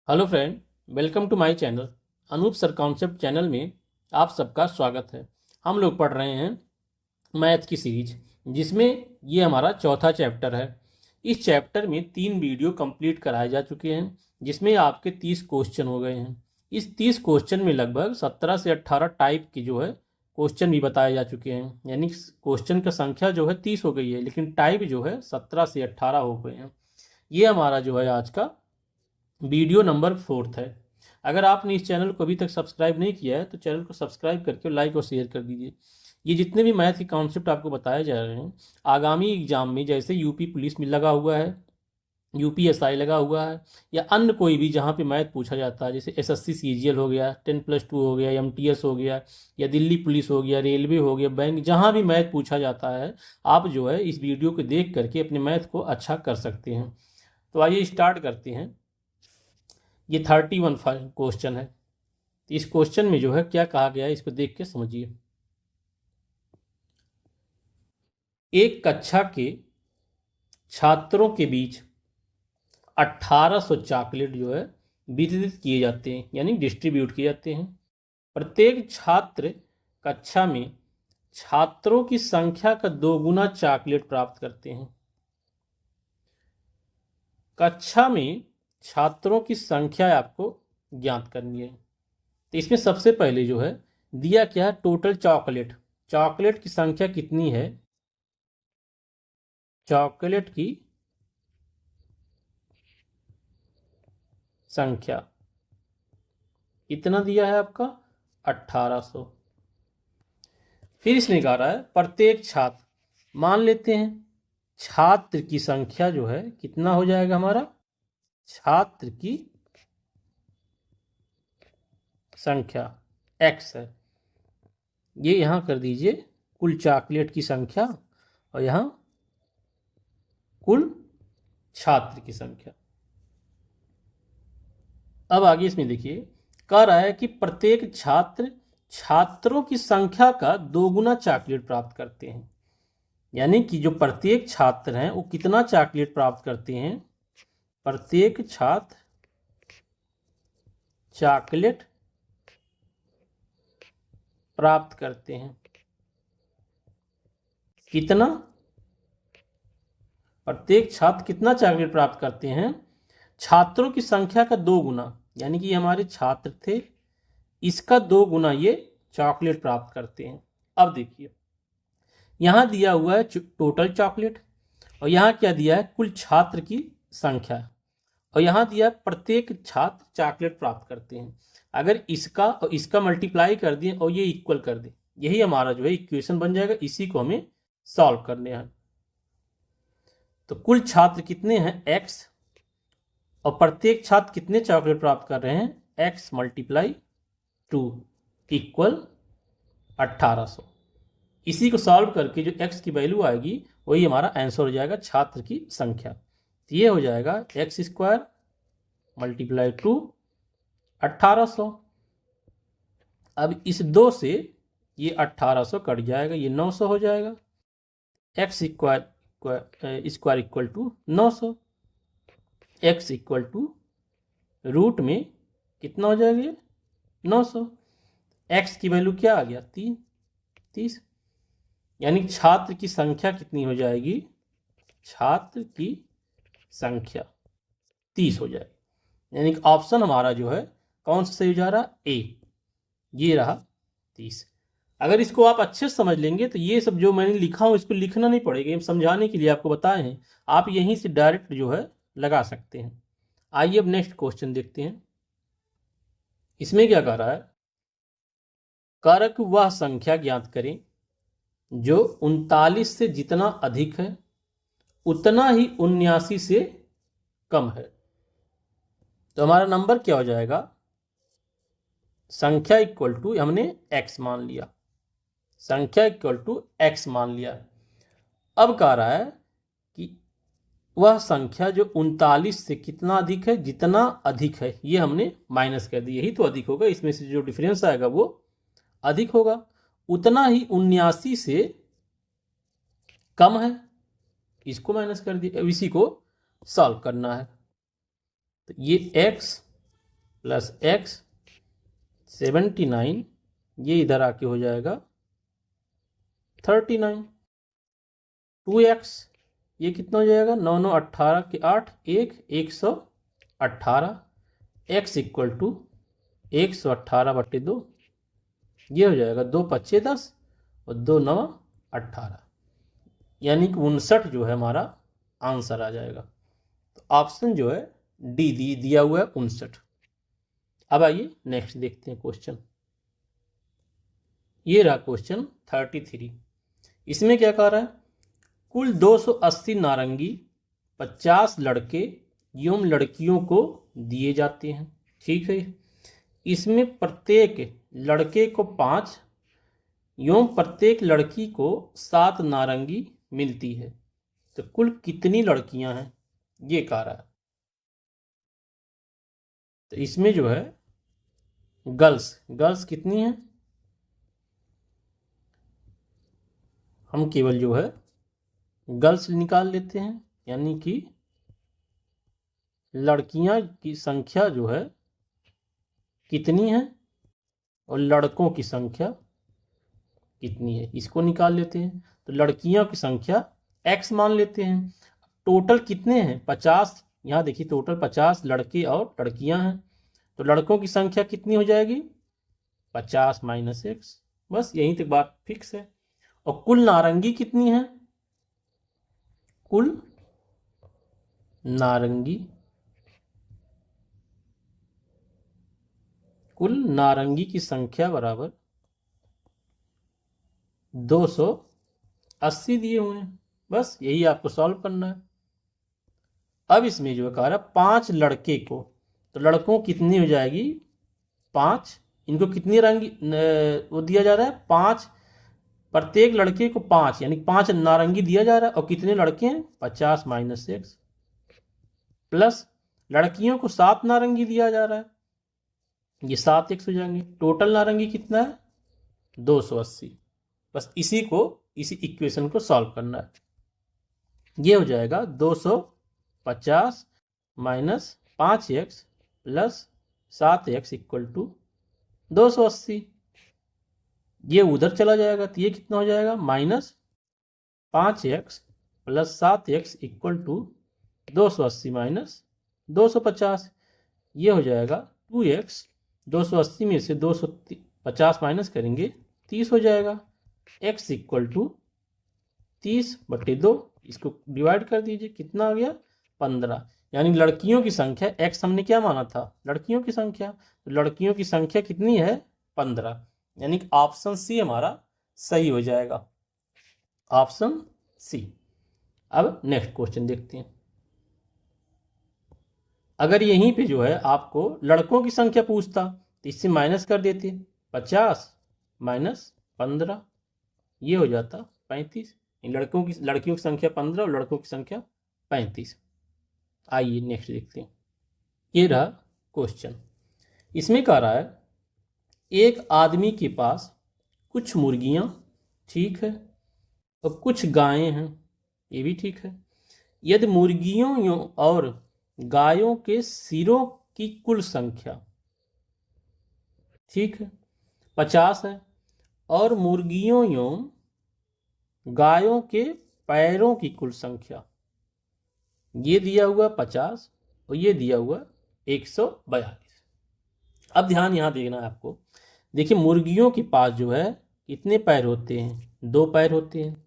Hello friend, welcome to my channel. Anoop sir concept channel में आप सबका स्वागत है। हम लोग पढ़ रहे हैं मैथ की सीरीज, जिसमें ये हमारा चौथा चैप्टर है। इस चैप्टर में 3 वीडियो कंप्लीट कराए जा चुके हैं, जिसमें आपके 30 क्वेश्चन हो गए हैं। इस 30 क्वेश्चन में लगभग 17 से 18 टाइप की जो है क्वेश्चन भी बताए जा चुके हैं। यानी क्वेश्चन का संख्या जो है 30 हो गई है, लेकिन टाइप जो है 17 से 18 हो गए हैं। ये हमारा जो है आज का वीडियो नंबर 4 है। अगर आपने इस चैनल को अभी तक सब्सक्राइब नहीं किया है तो चैनल को सब्सक्राइब करके लाइक और शेयर कर दीजिए। ये जितने भी मैथ के कॉन्सेप्ट आपको बताए जा रहे हैं, आगामी एग्जाम में जैसे यूपी पुलिस में लगा हुआ है, यूपीएसआई लगा हुआ है, या अन्य कोई भी जहाँ पे मैथ पूछा जाता है, जैसे एसएससी सीजीएल हो गया, 10+2 हो गया, एमटीएस हो गया, या दिल्ली पुलिस हो गया, रेलवे हो गया, बैंक, जहाँ भी मैथ पूछा जाता है, आप जो है इस वीडियो को देख करके अपने मैथ को अच्छा कर सकते हैं। तो आइए स्टार्ट करते हैं। ये 31 क्वेश्चन है। इस क्वेश्चन में जो है क्या कहा गया है, इसको देख के समझिए। एक कक्षा के छात्रों के बीच 1800 चॉकलेट जो है वितरित किए जाते हैं, यानी डिस्ट्रीब्यूट किए जाते हैं। प्रत्येक छात्र कक्षा में छात्रों की संख्या का 2 गुना चॉकलेट प्राप्त करते हैं। कक्षा में छात्रों की संख्या आपको ज्ञात करनी है। तो इसमें सबसे पहले जो है दिया क्या है, टोटल चॉकलेट। चॉकलेट की संख्या कितनी है, चॉकलेट की संख्या कितना दिया है आपका, 1800। फिर इसने कहा रहा है प्रत्येक छात्र, मान लेते हैं छात्र की संख्या जो है कितना हो जाएगा हमारा, छात्र की संख्या x है। ये यहां कर दीजिए कुल चॉकलेट की संख्या, और यहां कुल छात्र की संख्या। अब आगे इसमें देखिए, कह रहा है कि प्रत्येक छात्र छात्रों की संख्या का 2 गुना चॉकलेट प्राप्त करते हैं। यानी कि जो प्रत्येक छात्र हैं वो कितना चॉकलेट प्राप्त करते हैं, प्रत्येक छात्र चॉकलेट प्राप्त करते हैं। कितना, प्रत्येक छात्र कितना चॉकलेट प्राप्त करते हैं, छात्रों की संख्या का 2 गुना। यानी कि हमारे छात्र थे, इसका 2 गुना ये चॉकलेट प्राप्त करते हैं। अब देखिए, यहां दिया हुआ है टोटल चॉकलेट, और यहां क्या दिया है, कुल छात्र की संख्या, और यहां दिया प्रत्येक छात्र चॉकलेट प्राप्त करते हैं। अगर इसका और इसका मल्टीप्लाई कर दें और ये इक्वल कर दें, यही हमारा जो है इक्वेशन बन जाएगा। इसी को हमें सॉल्व करने हैं। तो कुल छात्र कितने हैं, x, और प्रत्येक छात्र कितने चॉकलेट प्राप्त कर रहे हैं, x × 2 इक्वल 1800। इसी को सॉल्व करके जो x की वैल्यू आएगी वही हमारा आंसर हो जाएगा, छात्र की संख्या। तो ये हो जाएगा x² × 2 1800। अब इस 2 से ये 1800 कट जाएगा, ये 900 हो जाएगा। x² equal to 900, x equal to root में कितना हो जाएगा, ये 900। x की वैल्यू क्या आ गया, 30। यानी छात्र की संख्या कितनी हो जाएगी, छात्र की संख्या 30 हो जाएगी। यानी कि ऑप्शन हमारा जो है कौन सा सही हो जा रहा, ए, ये रहा 30। अगर इसको आप अच्छे से समझ लेंगे तो ये सब जो मैंने लिखा हूं इसको लिखना नहीं पड़ेगा, समझाने के लिए आपको बताए हैं, आप यहीं से डायरेक्ट जो है लगा सकते हैं। आइए अब नेक्स्ट क्वेश्चन देखते हैं। इसमें क्या कह रहा है, कारक वह संख्या ज्ञात करें जो 39 से जितना अधिक है उतना ही 79 से कम है। तो हमारा नंबर क्या हो जाएगा, संख्या इक्वल टू, हमने x मान लिया, संख्या इक्वल टू x मान लिया। अब कह रहा है कि वह संख्या जो 39 से कितना अधिक है, जितना अधिक है, ये हमने माइनस कर दिया, यही तो अधिक होगा, इसमें से जो डिफरेंस आएगा वो अधिक होगा, उतना ही 79 से कम है, इसको माइनस कर दिया। अब इसी को सॉल्व करना है। तो ये x प्लस एक्स 79, ये इधर आके हो जाएगा 39। 2x ये कितना हो जाएगा, 9 9 18 के 8 118। x इक्वल टू 118/2, ये हो जाएगा 2 5 10 और 2 9 18, यानी कि 59 जो है हमारा आंसर आ जाएगा। तो ऑप्शन जो है डी दिया हुआ है 59। अब आइए नेक्स्ट देखते हैं क्वेश्चन। ये रहा क्वेश्चन 33। इसमें क्या कह रहा है, कुल 280 नारंगी 50 लड़के एवं लड़कियों को दिए जाते हैं। ठीक है, इसमें प्रत्येक लड़के को 5 एवं प्रत्येक लड़की को 7 नारंगी मिलती है, तो कुल कितनी लड़कियां हैं ये कह रहा है। तो इसमें जो है गर्ल्स कितनी हैं, हम केवल जो है गर्ल्स निकाल लेते हैं, यानी कि लड़कियां की संख्या जो है कितनी है और लड़कों की संख्या कितनी है, इसको निकाल लेते हैं। तो लड़कियों की संख्या x मान लेते हैं। टोटल कितने हैं, 50। यहाँ देखिए टोटल 50 लड़के और लड़कियां हैं, तो लड़कों की संख्या कितनी हो जाएगी, 50 माइनस x। बस यहीं तक बात फिक्स है। और कुल नारंगी कितनी है, कुल नारंगी की संख्या बराबर 280 दिए हुए हैं। बस यही आपको सॉल्व करना है। अब इसमें जो है कह रहा है 5 लड़के को, तो लड़कों कितनी हो जाएगी 5, इनको कितनी रंगी वो दिया जा रहा है 5, प्रत्येक लड़के को 5 यानी 5 नारंगी दिया जा रहा है। और कितने लड़के हैं 50 माइनस x, प्लस लड़कियों को 7 नारंगी दिया जा रहा है, ये 7x हो जाएंगे। टोटल नारंगी कितना है 280। बस इसी इक्वेशन को सॉल्व करना है। ये हो जाएगा 250 minus 5x plus 7x equal to 280। ये उधर चला जाएगा, तो ये कितना हो जाएगा minus 5x plus 7x equal to 280 minus 250। ये हो जाएगा 2x, 280 में से 250 माइनस करेंगे 30 हो जाएगा। x इक्वल टू 30/2, इसको डिवाइड कर दीजिए, कितना आ गया 15। यानी लड़कियों की संख्या x हमने क्या माना था, लड़कियों की संख्या, तो लड़कियों की संख्या कितनी है 15, यानी कि ऑप्शन सी हमारा सही हो जाएगा, ऑप्शन सी। अब नेक्स्ट क्वेश्चन देखते हैं। अगर यहीं पे जो है आपको लड़कों की संख्या पूछता तो इससे माइनस कर देते, 50 माइनस 15, ये हो जाता 35। लड़कियों की संख्या 15 और लड़कों की संख्या 35। आइए नेक्स्ट देखते हैं। ये रहा क्वेश्चन। इसमें कह रहा है एक आदमी के पास कुछ मुर्गियां, ठीक है, और कुछ गायें हैं, ये भी ठीक है। यदि मुर्गियों और गायों के सिरों की कुल संख्या, ठीक है, 50 है, और मुर्गियों एवं गायों के पैरों की कुल संख्या, ये दिया हुआ 50 और ये दिया हुआ 142। अब ध्यान यहां देखना है आपको। देखिए मुर्गियों के पास जो है कितने पैर होते हैं, 2 पैर होते हैं,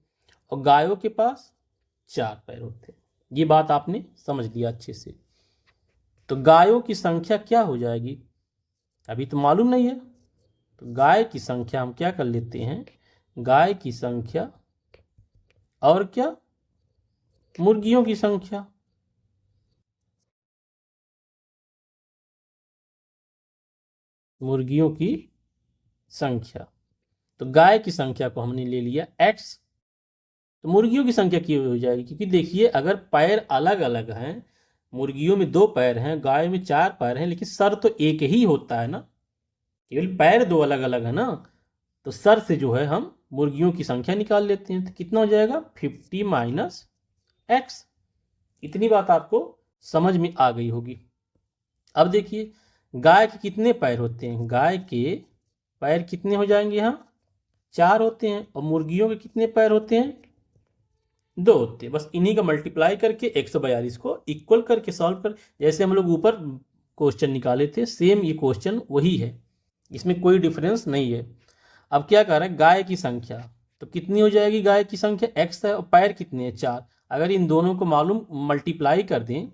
और गायों के पास 4 पैर होते हैं। ये बात आपने समझ लिया अच्छे से। तो गायों की संख्या क्या हो जाएगी, अभी तो मालूम नहीं है, तो गाय की संख्या हम क्या कर लेते हैं, गाय की संख्या और क्या, मुर्गियों की संख्या, मुर्गियों की संख्या। तो गाय की संख्या को हमने ले लिया x, तो मुर्गियों की संख्या क्यों हो जाएगी, क्योंकि देखिए अगर पैर अलग अलग हैं, मुर्गियों में 2 पैर हैं, गाय में 4 पैर हैं, लेकिन सर तो एक ही होता है ना, केवल पैर 2 अलग अलग है ना। तो सर से जो है हम मुर्गियों की संख्या निकाल लेते हैं, तो कितना हो जाएगा 50 माइनस x। इतनी बात आपको समझ में आ गई होगी। अब देखिए गाय के कितने पैर होते हैं? गाय के पैर कितने हो जाएंगे यहाँ? 4 होते हैं। और मुर्गियों के कितने पैर होते हैं? 2 होते हैं। बस इन्हीं का मल्टीप्लाई करके 142 को इक्वल करके सॉल्व कर, जैसे हम लोग ऊपर क्वेश्चन निकाले थे सेम ये क्वेश्चन वही है, इसमें कोई डिफरेंस नहीं है। अब क्या कर रहा है, गाय की संख्या तो कितनी हो जाएगी? गाय की संख्या x है और पैर कितने हैं? 4। अगर इन दोनों को मालूम मल्टीप्लाई कर दें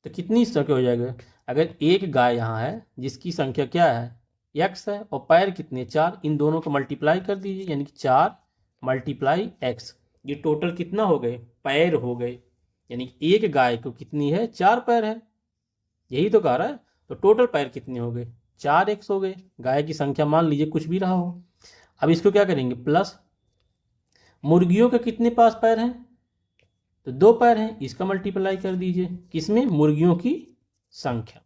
तो कितनी संख्या हो जाएगा? अगर एक गाय यहाँ है जिसकी संख्या क्या है? x है और पैर कितने? 4। इन दोनों को मल्टीप्लाई कर दीजिए, यानी कि 4 मल्टीप्लाई x। ये टोटल कितना हो गए? पैर हो गए। यानी एक गाय को कितनी है? 4 पैर है, यही तो कह रहा है। तो टोटल पैर कितने हो गए? 4x हो गए। गाय की संख्या मान लीजिए कुछ भी रहा हो। अब इसको क्या करेंगे? प्लस मुर्गियों के कितने पास पैर हैं? तो 2 पैर हैं, इसका मल्टीप्लाई कर दीजिए किसमें? मुर्गियों की संख्या।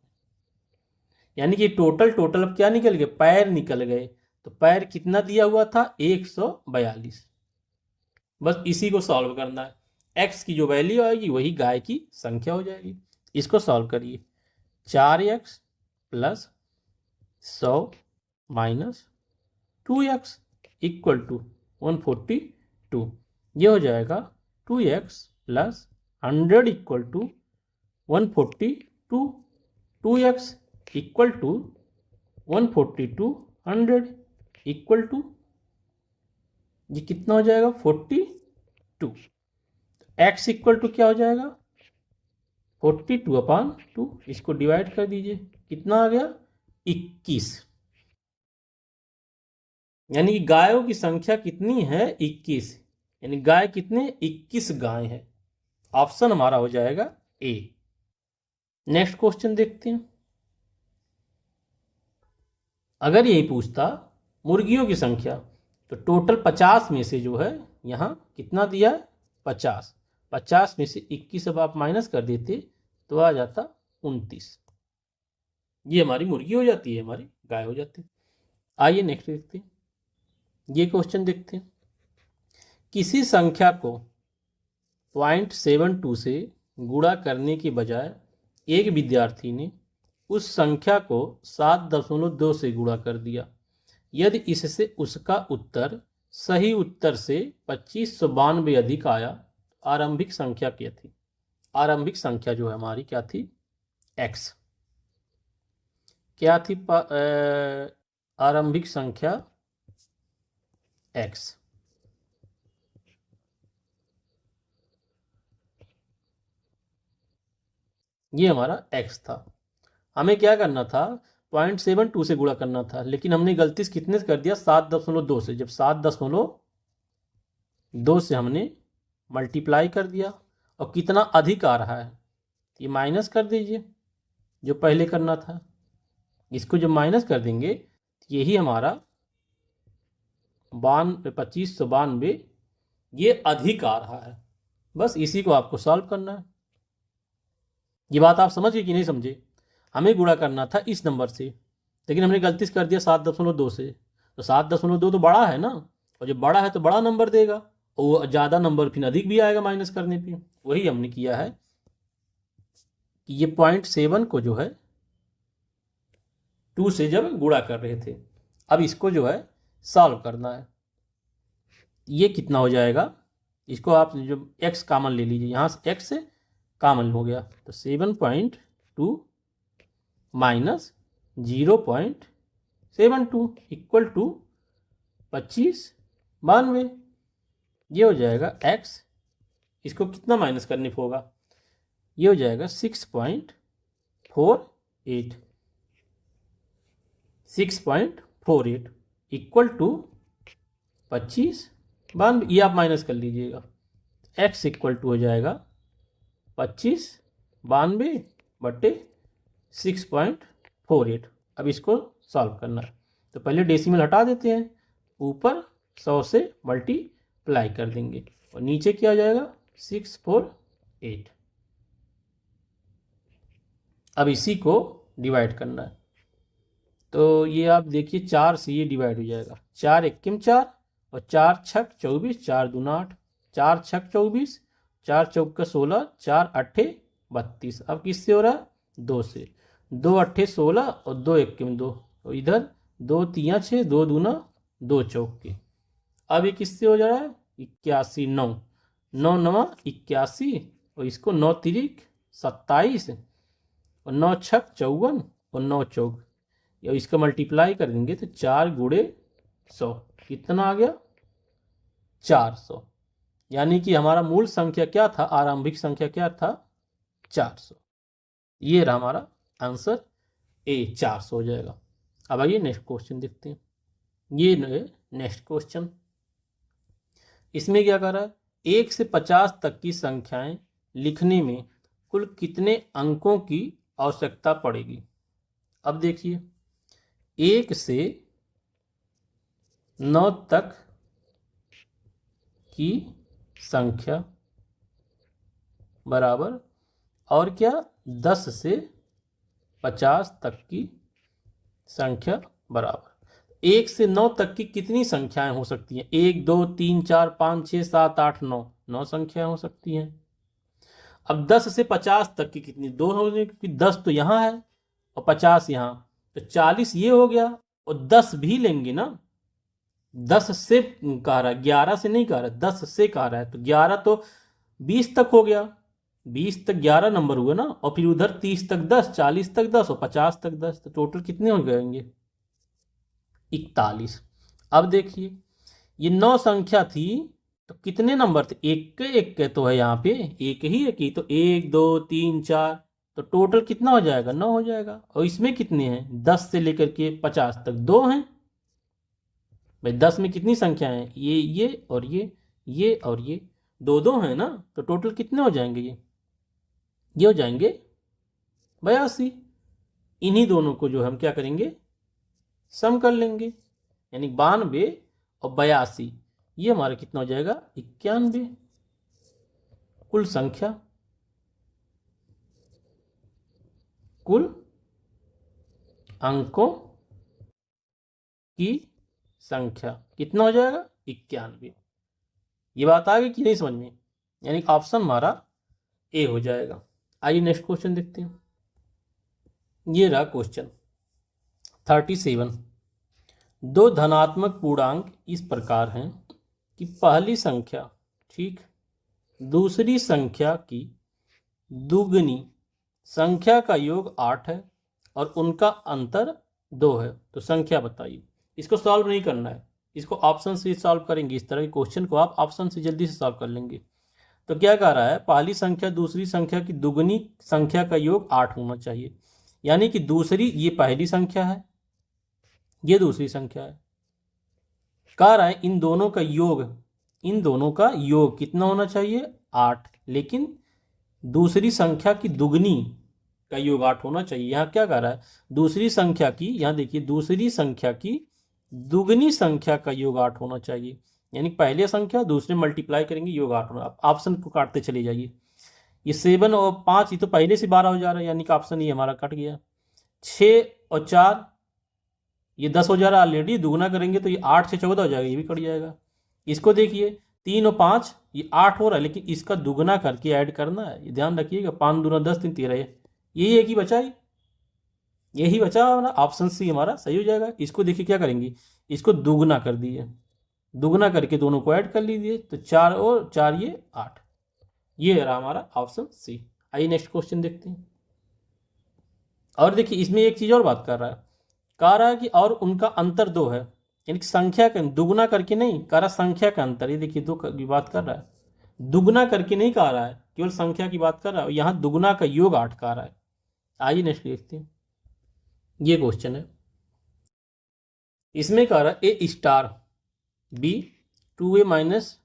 यानी कि टोटल अब क्या निकल गए? पैर निकल गए। तो पैर कितना दिया हुआ था? 142। बस इसी को सॉल्व करना है। x की जो वैल्यू आएगी वही गाय की संख्या हो जाएगी। इसको सॉल्व करिए। 4x plus 100 minus 2x equal to 142। ये हो जाएगा 2x plus 100 equal to 142। 2x equal to 142 100 equal to ये कितना हो जाएगा? 42। x इक्वल टू क्या हो जाएगा? 42/2। इसको डिवाइड कर दीजिए, कितना आ गया? 21। यानी कि गायों की संख्या कितनी है? 21। यानी गाय कितने? 21 गाय है। ऑप्शन हमारा हो जाएगा ए। नेक्स्ट क्वेश्चन देखते हैं। अगर यही पूछता मुर्गियों की संख्या तो टोटल 50 में से जो है यहाँ कितना दिया है? 50। 50 में से 21 अब आप माइनस कर देते तो आ जाता 29। ये हमारी मुर्गी हो जाती है, हमारी गाय हो जाती है। आइए नेक्स्ट देखते हैं। ये क्वेश्चन देखते हैं। किसी संख्या को 0.72 से गुणा करने के बजाय एक विद्यार्थी ने उस संख्या को 7.2 से गुणा कर दिया। यदि इससे उसका उत्तर सही उत्तर से 2592 अधिक आया, आरंभिक संख्या क्या थी? आरंभिक संख्या जो है हमारी क्या थी? x। क्या थी आरंभिक संख्या? x। ये हमारा x था। हमें क्या करना था? 0.72 से गुणा करना था, लेकिन हमने गलती से कितने से कर दिया? 7.2 से। जब 7.2 से हमने मल्टीप्लाई कर दिया और कितना अधिक आ रहा है, ये माइनस कर दीजिए जो पहले करना था। इसको जब माइनस कर देंगे तो यही हमारा 2592 ये अधिक आ रहा है। बस इसी को आपको सॉल्व करना है। ये बात आप समझ गए कि नहीं समझे? हमें गुणा करना था इस नंबर से, लेकिन हमने गलती से कर दिया 7.2 से। तो 7.2 तो बड़ा है ना, और जब बड़ा है तो बड़ा नंबर देगा, और वो ज़्यादा नंबर फिर अधिक भी आएगा माइनस करने पे। वही हमने किया है कि ये 0.7 को जो है 2 से जब गुणा कर रहे थे, अब इसको जो है सॉल्व करना है। ये कितना हो जाएगा? इसको आप जो x कॉमन ले लीजिए, यहाँ से x से कॉमन हो गया तो 7.2 माइनस 0.72 इक्वल टू 2592। ये हो जाएगा x। इसको कितना माइनस करने को होगा? ये हो जाएगा 6.48। 6.48 इक्वल टू 2592। ये आप माइनस कर लीजिएगा। x इक्वल टू हो जाएगा 2592 बटे 6.48। अब इसको सॉल्व करना है तो पहले डेसिमल हटा देते हैं, ऊपर 100 से मल्टीप्लाई कर देंगे और नीचे क्या हो जाएगा? 648। अब इसी को डिवाइड करना है तो ये आप देखिए 4 से ये डिवाइड हो जाएगा। 4 एक्किम 4 और 4 छक 24, 4 दूना 8, 4 छक 24, 4 चौका 16, 4 अट्ठे 32। अब किससे हो रहा है? 2 से। 2 अट्ठे 16 और 2 एक्के में 2, तो इधर 2 तिया 6, 2 दूना 2 चौके। अब ये किससे हो जा रहा है? 81 9, 9 नवा 81 और इसको 9 तिरिक 27 और 9 छक 54 और 9 चौक, या इसका मल्टीप्लाई कर देंगे तो 4 गुणे 100 कितना आ गया? 400। यानी कि हमारा मूल संख्या क्या था, आरंभिक संख्या क्या था? 400। ये रहा हमारा आंसर ए, 400 हो जाएगा। अब आइए नेक्स्ट क्वेश्चन देखते हैं। ये नेक्स्ट क्वेश्चन, इसमें क्या कर रहा है? 1 से 50 तक की संख्याएं लिखने में कुल कितने अंकों की आवश्यकता पड़ेगी? अब देखिए, 1 से 9 तक की संख्या बराबर, और क्या, 10 से 50 तक की संख्या बराबर। 1 से 9 तक की कितनी संख्याएं हो सकती हैं? 1 2 3 4 5 6 7 8 9, 9 संख्याएं हो सकती हैं। अब 10 से 50 तक की कितनी? 2 हो जाएगी, क्योंकि 10 तो यहाँ है और 50 यहाँ, तो 40 ये हो गया। और 10 भी लेंगे ना, 10 से कह रहा है, 11 से नहीं कह रहा है, 10 से कह रहा है, तो 11 तो 20 तक हो गया, 20 तक 11 नंबर हुए ना, और फिर उधर 30 तक 10, 40 तक 10 और 50 तक 10, तो टोटल कितने हो जाएंगे? 41। अब देखिए, ये 9 संख्या थी तो कितने नंबर थे? एक के तो है यहाँ पे, एक ही, तो 1 2 3 4, तो टोटल कितना हो जाएगा? 9 हो जाएगा। और इसमें कितने हैं? 10 से लेकर के 50 तक 2 हैं। भाई 10 में कितनी संख्या है? ये और ये और ये, 2 2 है ना, तो टोटल कितने हो जाएंगे? ये हो जाएंगे 82। इन्हीं दोनों को जो हम क्या करेंगे? सम कर लेंगे, यानी 92 और 82, ये हमारा कितना हो जाएगा? 91। कुल संख्या, कुल अंकों की संख्या कितना हो जाएगा? 91। ये बात आ गई कि नहीं समझ में? यानी ऑप्शन हमारा ए हो जाएगा। आइए नेक्स्ट क्वेश्चन देखते हैं। ये रहा क्वेश्चन 37। 2 धनात्मक पूर्णांक इस प्रकार हैं कि पहली संख्या, ठीक, दूसरी संख्या की दुगनी संख्या का योग 8 है और उनका अंतर 2 है, तो संख्या बताइए। इसको सॉल्व नहीं करना है, इसको ऑप्शन से सॉल्व करेंगे। इस तरह के क्वेश्चन को आप ऑप्शन से जल्दी से सॉल्व कर लेंगे। तो क्या कह रहा है? पहली संख्या दूसरी संख्या की दुगनी संख्या का योग 8 होना चाहिए, यानी कि दूसरी, ये पहली संख्या है, ये दूसरी संख्या है। कह रहा है इन दोनों का योग कितना होना चाहिए? 8। लेकिन दूसरी संख्या की दुगनी का योग 8 होना चाहिए। यहाँ क्या कह रहा है? दूसरी संख्या की, यहाँ देखिए, दूसरी संख्या की दुगनी संख्या का योग 8 होना चाहिए, यानी पहले संख्या दूसरे मल्टीप्लाई करेंगे, योग 8 होना। ऑप्शन को काटते चले जाइए। ये 7 और 5, ये तो पहले से 12 हो जा रहा है, यानी कि ऑप्शन ये हमारा कट गया। 6 और 4, ये 10 हो जा रहा है ऑलरेडी, दुगना करेंगे तो ये 8 से 14 हो जाएगा, ये भी कट जाएगा। इसको देखिए, 3 और 5, ये 8 हो रहा है, लेकिन इसका दुगना करके ऐड करना है, ये ध्यान रखिएगा। 5 दूना 10, 3 13, यही एक ही बचा, यही बचा हमारा, ऑप्शन सी हमारा सही हो जाएगा। इसको देखिए क्या करेंगे, इसको दुगना कर दिए, दुगना करके दोनों को ऐड कर लीजिए, तो 4 और 4 ये 8, ये रहा हमारा ऑप्शन सी। आइए नेक्स्ट क्वेश्चन देखते हैं। और देखिए, इसमें एक चीज और बात कर रहा है, कह रहा है कि और उनका अंतर 2 है, यानी संख्या का दुगना करके नहीं कह रहा, संख्या का अंतर। ये देखिए 2 की बात कर रहा है, दुगना करके नहीं कह रहा है, केवल संख्या की बात कर रहा है। यहाँ दुगना का योग 8 कह रहा है। आइए नेक्स्ट देखते हैं। ये क्वेश्चन है, इसमें कह रहा है A star B 2a minus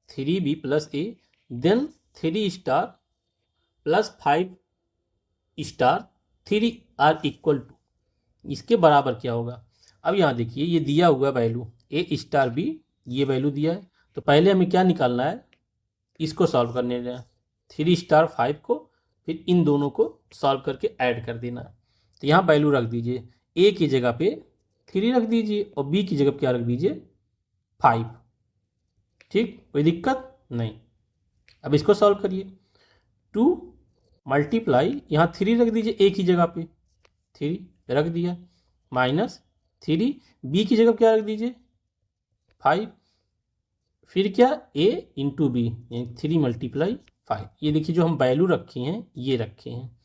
3b plus A then 3 star plus 5 star 3 R equal to, इसके बराबर क्या होगा? अब यहाँ देखिए, ये दिया हुआ वैल्यू ए स्टार बी, ये वैल्यू दिया है, तो पहले हमें क्या निकालना है? इसको सॉल्व करने देना, 3 स्टार 5 को, फिर इन दोनों को सॉल्व करके ऐड कर देना है। तो यहाँ वैल्यू रख दीजिए, ए की जगह पे 3 रख दीजिए और बी की जगह पे क्या रख दीजिए? 5। ठीक, कोई दिक्कत नहीं। अब इसको सॉल्व करिए, 2 मल्टीप्लाई, यहाँ 3 रख दीजिए ए की जगह पे, 3 रख दिया, माइनस 3, बी की जगह क्या रख दीजिए 5, फिर क्या a इंटू बी यानी 3 × 5। ये देखिए जो हम वैल्यू रखे हैं ये रखे हैं,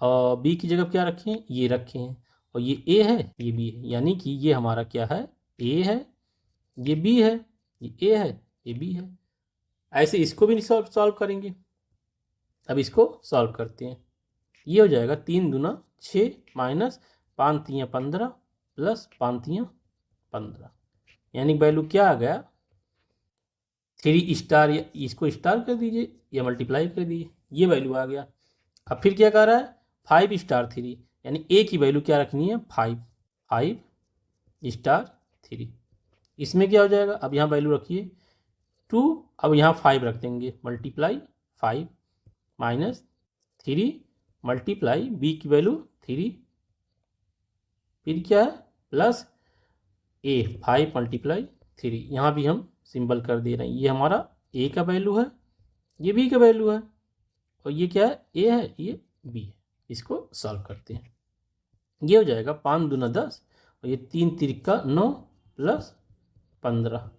और b की जगह क्या रखे हैं ये रखे हैं, और ये a है ये b है, यानी कि ये हमारा क्या है a है, ये b है, ये a है, ये b है। ऐसे इसको भी सॉल्व करेंगे। अब इसको सॉल्व करते हैं। ये हो जाएगा 3 दूना 6 माइनस 5 3 15 प्लस 5 3 15, यानी वैल्यू क्या आ गया 3 स्टार, या इसको स्टार कर दीजिए या मल्टीप्लाई कर दीजिए, ये वैल्यू आ गया। अब फिर क्या कर रहा है 5 स्टार 3, यानी ए की वैल्यू क्या रखनी है 5, 5 स्टार 3। इसमें क्या हो जाएगा, अब यहाँ वैल्यू रखिए 2, अब यहाँ 5 रख देंगे, मल्टीप्लाई 5 माइनस 3 मल्टीप्लाई बी की वैल्यू 3, फिर क्या है प्लस ए 5 × 3। यहाँ भी हम सिंबल कर दे रहे हैं, ये हमारा ए का वैल्यू है, ये बी का वैल्यू है, और ये क्या है ए है, ये बी है। इसको सॉल्व करते हैं। ये हो जाएगा 5 दूना 10 और ये 3 तिरका 9 प्लस 15,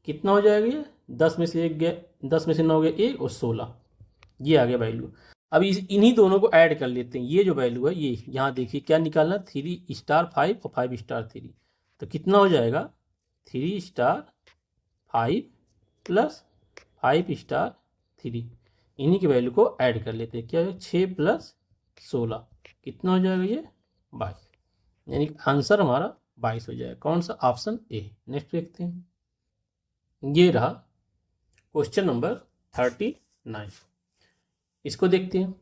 कितना हो जाएगा ये 10 में से 1 गया, 10 में से 9 गया 1 और 16, ये आ गया वैल्यू। अब इन्हीं दोनों को ऐड कर लेते हैं। ये जो वैल्यू है ये यहाँ देखिए क्या निकालना 3 स्टार 5 और 5 स्टार 3, तो कितना हो जाएगा 3 स्टार 5 प्लस 5 स्टार 3, इन्हीं की वैल्यू को ऐड कर लेते हैं। क्या है 6 प्लस 16, कितना हो जाएगा ये 22, यानी आंसर हमारा 22 हो जाएगा। कौन सा ऑप्शन ए। नेक्स्ट देखते हैं। ये रहा क्वेश्चन नंबर 39। इसको देखते हैं।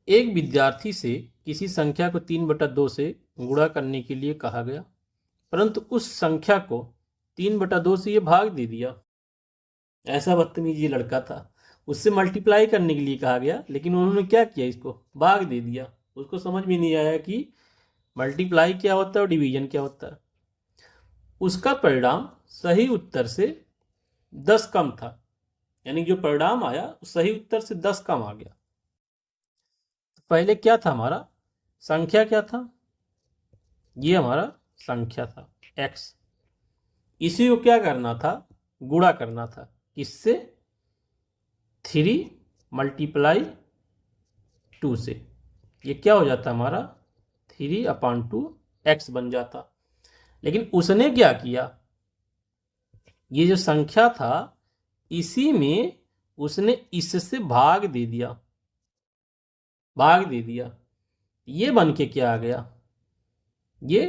एक विद्यार्थी से किसी संख्या को 3/2 से गुणा करने के लिए कहा गया, परंतु उस संख्या को 3/2 से ये भाग दे दिया। ऐसा बदतमीज ये लड़का था, उससे मल्टीप्लाई करने के लिए कहा गया, लेकिन उन्होंने क्या किया इसको भाग दे दिया। उसको समझ में नहीं आया कि मल्टीप्लाई क्या होता है और डिवीजन क्या होता है। उसका परिणाम सही उत्तर से 10 कम था, यानी जो परिणाम आया सही उत्तर से 10 कम आ गया। पहले क्या था हमारा संख्या, क्या था ये हमारा संख्या था x, इसी को क्या करना था गुणा करना था, किससे 3 × 2 से। ये क्या हो जाता हमारा 3/2 x बन जाता। लेकिन उसने क्या किया, ये जो संख्या था इसी में उसने इससे भाग दे दिया, ये बन के क्या आ गया, ये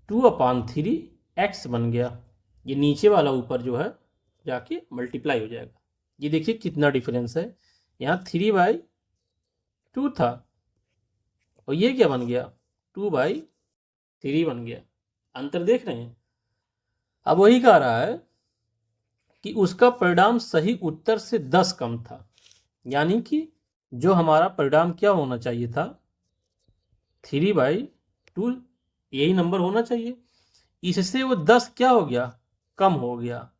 2/3 x बन गया। ये नीचे वाला ऊपर जो है जाके मल्टीप्लाई हो जाएगा। ये देखिए कितना डिफरेंस है, यहाँ 3/2 था और ये क्या बन गया 2/3 बन गया। अंतर देख रहे हैं। अब वही कह रहा है कि उसका परिणाम सही उत्तर से 10 कम था, यानी कि जो हमारा परिणाम क्या होना चाहिए था 3/2, यही नंबर होना चाहिए। इससे वो 10 क्या हो गया कम हो गया,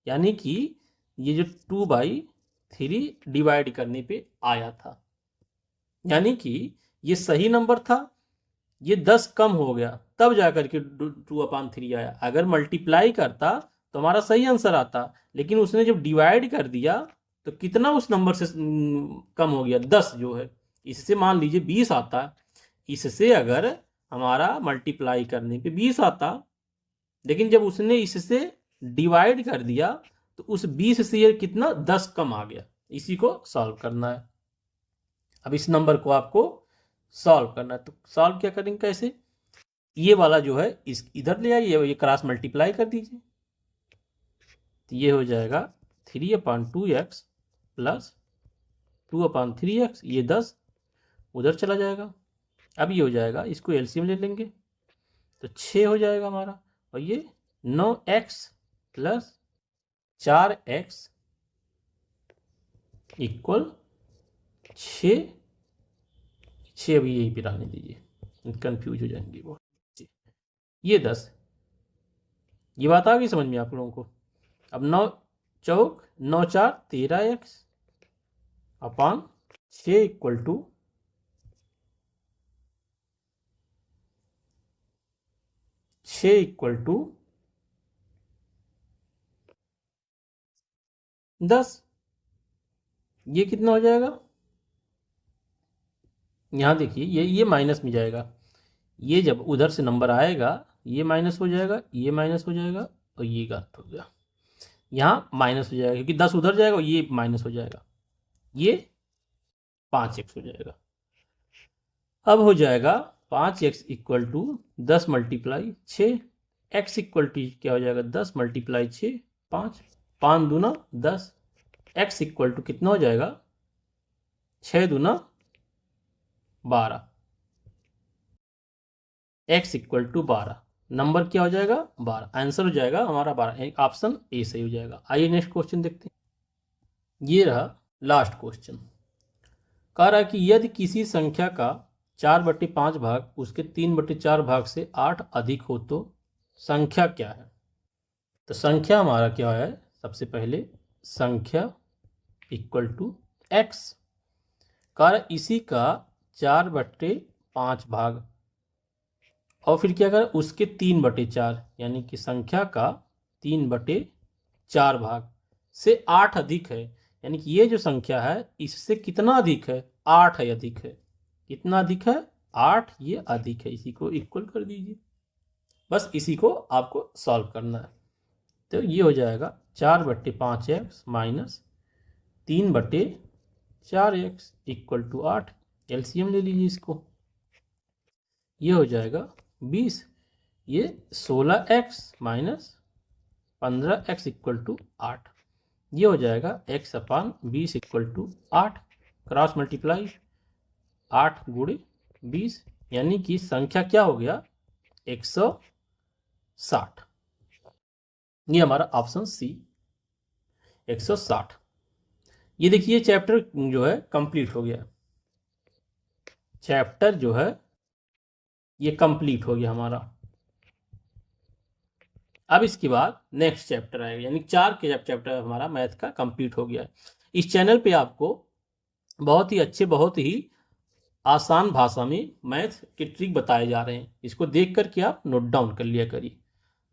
यानी कि ये जो 2/3 डिवाइड करने पे आया था, यानी कि ये सही नंबर था, ये 10 कम हो गया तब जाकर के 2/3 आया। अगर मल्टीप्लाई करता तो हमारा सही आंसर आता, लेकिन उसने जब डिवाइड कर दिया तो कितना उस नंबर से कम हो गया 10 जो है। इससे मान लीजिए 20 आता, इससे अगर हमारा मल्टीप्लाई करने पे 20 आता, लेकिन जब उसने इससे डिवाइड कर दिया तो उस 20 से ये कितना 10 कम आ गया। इसी को सॉल्व करना है। अब इस नंबर को आपको सॉल्व करना है, तो सॉल्व क्या करेंगे कैसे, ये वाला जो है इस इधर ले आइए, ये क्रॉस मल्टीप्लाई कर दीजिए, तो ये हो जाएगा 3/2x प्लस 2/3x, ये 10 उधर चला जाएगा। अब ये हो जाएगा, इसको एलसीएम ले लेंगे तो 6 हो जाएगा हमारा, और ये 9x प्लस 4x इक्वल 6 अभी यही पे रहने दीजिए, कंफ्यूज हो जाएंगे वो। ये 10, ये बात आ गई समझ में आप लोगों को। अब 9 चौक 9 4 13x upon 6 equal to 6 equal to 10। ये कितना हो जाएगा, यहाँ देखिए ये माइनस में जाएगा, ये जब उधर से नंबर आएगा ये माइनस हो जाएगा, ये माइनस हो जाएगा और ये गलत हो गया, यहाँ माइनस हो जाएगा क्योंकि 10 उधर जाएगा और ये माइनस हो जाएगा, ये 5x हो जाएगा। अब हो जाएगा 5x equal to 10 multiply 6, x equal to क्या हो जाएगा 10 मल्टीप्लाई 6 5, 5 दूना 10, x इक्वल टू कितना हो जाएगा 6 दूना 12, x इक्वल टू 12, नंबर क्या हो जाएगा 12, आंसर हो जाएगा हमारा 12, ऑप्शन ए सही हो जाएगा। आइए नेक्स्ट क्वेश्चन देखते हैं। ये रहा लास्ट क्वेश्चन, कह रहा है कि यदि किसी संख्या का 4/5 भाग उसके 3/4 भाग से 8 अधिक हो तो संख्या क्या है। तो संख्या हमारा क्या है, सबसे पहले संख्या इक्वल टू x, कह रहा इसी का 4/5 भाग और फिर क्या करें उसके 3/4, यानी कि संख्या का 3/4 भाग से 8 अधिक है, यानी कि ये जो संख्या है इससे कितना अधिक है, 8 है, अधिक है, कितना अधिक है 8, ये अधिक है, इसी को इक्वल कर दीजिए, बस इसी को आपको सॉल्व करना है। तो ये हो जाएगा 4/5x minus 3/4x equal to 8, LCM ले लीजिए इसको, ये हो जाएगा 20, ये 16x minus 15x equal to 8, ये हो जाएगा x/20 equal to 8, cross multiply 8 गुणे 20, यानी कि संख्या क्या हो गया 160, ये हमारा ऑप्शन सी 160। ये देखिए चैप्टर जो है कंप्लीट हो गया, चैप्टर जो है ये कंप्लीट हो गया हमारा। अब इसके बाद नेक्स्ट चैप्टर आएगा, यानी 4 के चैप्टर हमारा मैथ का कंप्लीट हो गया है। इस चैनल पे आपको बहुत ही अच्छे, बहुत ही आसान भाषा में मैथ के ट्रिक बताए जा रहे हैं, इसको देख करके आप नोट डाउन कर लिया करिए।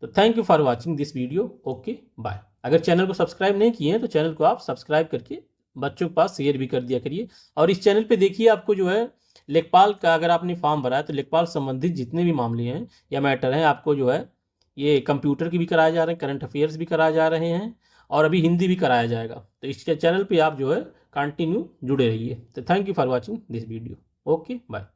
तो thank you for watching this video, okay bye. अगर चैनल को सब्सक्राइब नहीं किए हैं तो चैनल को आप सब्सक्राइब करके बच्चों के पास शेयर भी कर दिया करिए। और इस चैनल पे देखिए आपको जो है लेखपाल का अगर आपने फॉर्म भरा है तो लेखपाल संबंधित जितने भी मामले हैं या मैटर हैं आपको जो है ये कंप्यूटर की भी कराए जा रहे हैं, करंट अफेयर्स भी कराए जा रहे हैं और अभी हिंदी भी कराया जाएगा। तो इस चैनल पे आप जो है कंटिन्यू जुड़े रहिए। तो thank you for watching this video, okay bye.